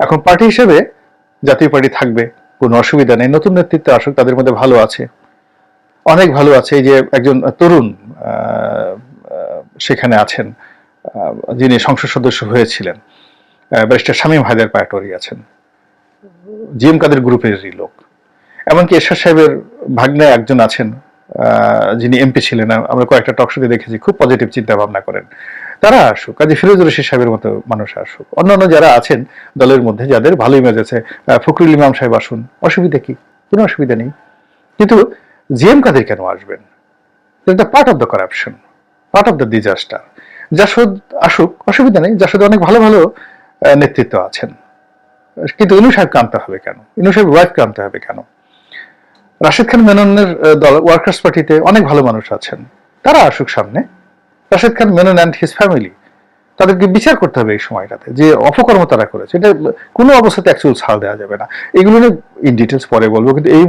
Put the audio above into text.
এখন পার্টি হিসেবে জাতীয় পার্টি থাকবে, কোনো অসুবিধা নেই। নতুন নেতৃত্বে আসুক, তাদের মধ্যে ভালো আছে, অনেক ভালো আছে। এই যে একজন তরুণ সেখানে আছেন, যিনি সংসদ সদস্য হয়েছিলেন, ব্যারিস্টার শামীম হায়দার পাটোয়ারি আছেন, জিএম কাদের গ্রুপেরই লোক। এমনকি এরশাদ সাহেবের ভাগ্নে একজন আছেন, যিনি এমপি ছিলেন, আমরা কয়েকটা টকশোতে দেখেছি, খুব পজিটিভ চিন্তা ভাবনা করেন। তারা আসুক, কাজী ফিরোজুর রশিদ সাহেবের মতো মানুষ আসুক, অন্যান্য যারা আছেন দলের মধ্যে যাদের ভালো ইমেজ আছে, ফখরুল ইমাম সাহেব আসুন, অসুবিধা কি? কোনো অসুবিধা নেই। কিন্তু জিএম কাদের কেন আসবেন? এটা part of the corruption, part of the disaster. JASAD আসুক, অসুবিধা নেই, জাসদে অনেক ভালো ভালো নেতৃত্ব আছেন। কিন্তু ইনু সাহেবকে আনতে হবে কেন? ইনু সাহেব ওয়াইফকে আনতে হবে কেন? রাশেদ খান মেননের দল ওয়ার্কার্স পার্টিতে অনেক ভালো মানুষ আছেন, তারা আসুক সামনে। Rashed Khan Menon and his family, তাদেরকে বিচার করতে হবে এই সময়টাতে, যে অপকর্ম তারা করেছে। এটা কোনো অবস্থাতে অ্যাকচুয়াল ছাড় দেওয়া যাবে না। এগুলো নিয়ে ইন ডিটেলস পরে বলবো, কিন্তু এই